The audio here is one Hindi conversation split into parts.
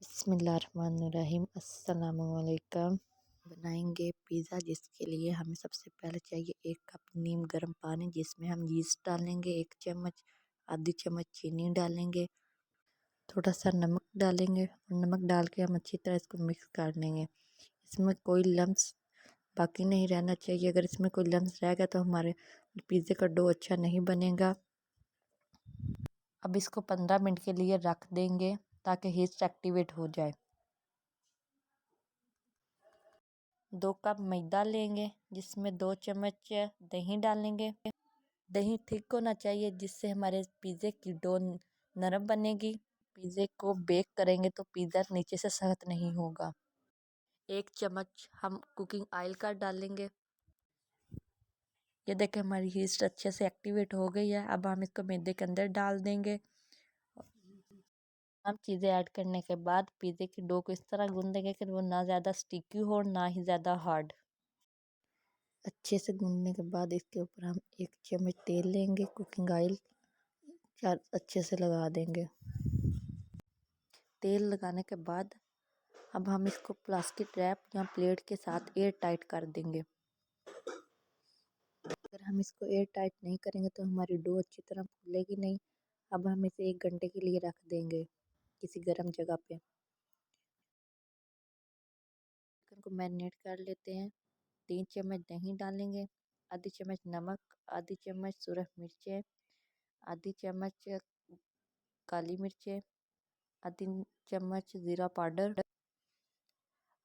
बिस्मिल्लाहिर्रहमानिर्रहीम। अस्सलामुअलैकुम। बनाएंगे पिज़्ज़ा, जिसके लिए हमें सबसे पहले चाहिए 1 कप नीम गर्म पानी, जिसमें हम यीस्ट डालेंगे 1 चम्मच, आधी चम्मच चीनी डालेंगे, थोड़ा सा नमक डालेंगे और नमक डाल के हम अच्छी तरह इसको मिक्स कर लेंगे। इसमें कोई लम्स बाकी नहीं रहना चाहिए। अगर इसमें कोई लम्स रह गया तो हमारे पिज़्ज़े का डो अच्छा नहीं बनेगा। अब इसको 15 मिनट के लिए रख देंगे ताकि हीस्ट एक्टिवेट हो जाए। 2 कप मैदा लेंगे, जिसमें 2 चम्मच दही डालेंगे। दही थिक होना चाहिए, जिससे हमारे पिज़्ज़े की डो नरम बनेगी। पिज़्ज़े को बेक करेंगे तो पिज़्ज़ा नीचे से सख्त नहीं होगा। 1 चम्मच हम कुकिंग ऑयल का डालेंगे। ये देखें, हमारी यीस्ट अच्छे से एक्टिवेट हो गई है। अब हम इसको मैदे के अंदर डाल देंगे। हम चीज़ें ऐड करने के बाद पिज़्ज़े की डो को इस तरह गूंद देंगे कि वो ना ज़्यादा स्टिकी हो और ना ही ज़्यादा हार्ड। अच्छे से गूंदने के बाद इसके ऊपर हम 1 चम्मच तेल लेंगे, कुकिंग ऑयल चार अच्छे से लगा देंगे। तेल लगाने के बाद अब हम इसको प्लास्टिक रैप या प्लेट के साथ एयर टाइट कर देंगे। अगर हम इसको एयर टाइट नहीं करेंगे तो हमारी डो अच्छी तरह फूलेगी नहीं। अब हम इसे 1 घंटे के लिए रख देंगे किसी गर्म जगह पे। चिकन को मैरिनेट कर लेते हैं। 3 चम्मच दही डालेंगे, आधी चम्मच नमक, आधी चम्मच सुरख मिर्चें, आधी चम्मच काली मिर्चें, आधी चम्मच ज़ीरा पाउडर,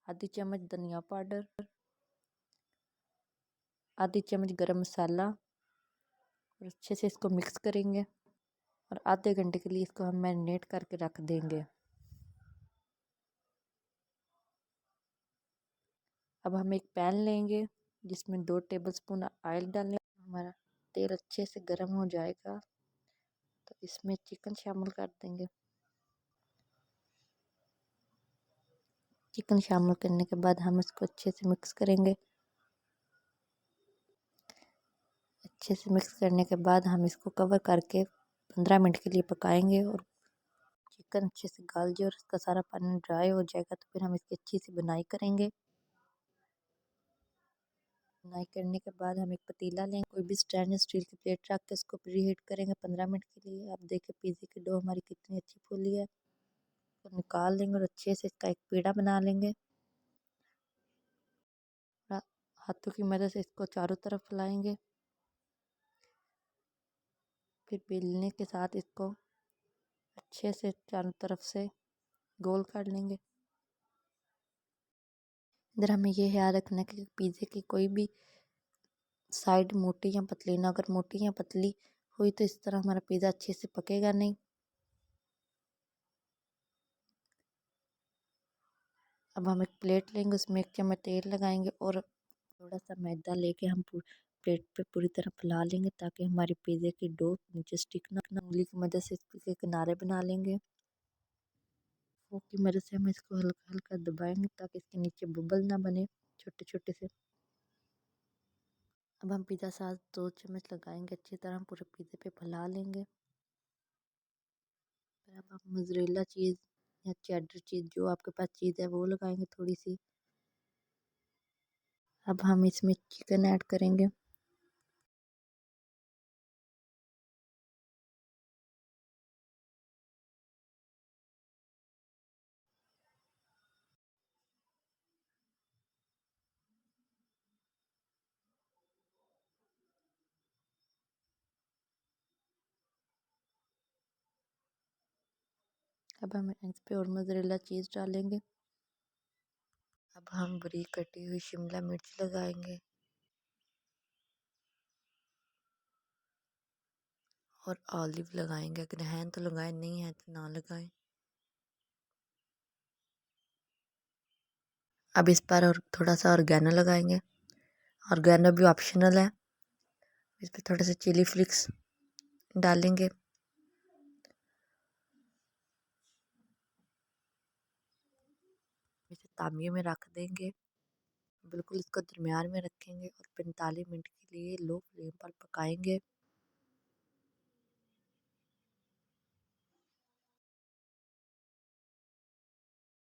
आधी चम्मच धनिया पाउडर, आधी चम्मच गरम मसाला, और अच्छे से इसको मिक्स करेंगे और आधे घंटे के लिए इसको हम मैरिनेट करके रख देंगे। अब हम एक पैन लेंगे, जिसमें 2 टेबलस्पून ऑयल डालें। हमारा तेल अच्छे से गर्म हो जाएगा तो इसमें चिकन शामिल कर देंगे। चिकन शामिल करने के बाद हम इसको अच्छे से मिक्स करेंगे। अच्छे से मिक्स करने के बाद हम इसको कवर करके 15 मिनट के लिए पकाएंगे। और चिकन अच्छे से गल जाए और इसका सारा पानी ड्राई हो जाएगा तो फिर हम इसकी अच्छी सी बुनाई करेंगे। बुनाई करने के बाद हम एक पतीला लेंगे, कोई भी स्टेनलेस स्टील की प्लेट रख के इसको प्री हीट करेंगे 15 मिनट के लिए। अब देखिए पिज़्ज़े की डो हमारी कितनी अच्छी फूली है। तो निकाल लेंगे और अच्छे से इसका एक पेड़ा बना लेंगे। हाथों की मदद से इसको चारों तरफ फैलाएंगे। फिर बेलने के साथ इसको अच्छे से चारों तरफ से गोल कर लेंगे। इधर हमें ये ख्याल रखना है कि पिज़्ज़े की कोई भी साइड मोटी या पतली ना, अगर मोटी या पतली हुई तो इस तरह हमारा पिज़्ज़ा अच्छे से पकेगा नहीं। अब हम एक प्लेट लेंगे, उसमें 1 चम्मच तेल लगाएंगे और थोड़ा सा मैदा लेके हम प्लेट पे पूरी तरह फैला लेंगे ताकि हमारी पिज़्ज़े की डो नीचे स्टिक ना। उंगली की मदद से इसके किनारे बना लेंगे। फोक की मदद से हम इसको हल्का हल्का दबाएंगे ताकि इसके नीचे बबल ना बने छोटे छोटे से। अब हम पिज़्ज़ा सॉस 2 चम्मच लगाएंगे, अच्छी तरह हम पूरे पिज़्ज़े पे फैला लेंगे। फिर अब हम मोज़रेला चीज़ या चेडर चीज़, जो आपके पास चीज़ है वो लगाएंगे थोड़ी सी। अब हम इसमें चिकन ऐड करेंगे। अब हम इस पे और मोज़रेला चीज़ डालेंगे। अब हम बारीक कटी हुई शिमला मिर्च लगाएंगे और ऑलिव लगाएंगे। अगर हैं तो लगाएं, नहीं है तो ना लगाएं। अब इस पर और थोड़ा सा ऑर्गेनो लगाएंगे। ऑर्गेनो भी ऑप्शनल है। इस पर थोड़े से चिली फ्लिक्स डालेंगे। इसे तामिये में रख देंगे। बिल्कुल इसको दरमियान में रखेंगे और 45 मिनट के लिए लो फ्लेम पर पकाएंगे।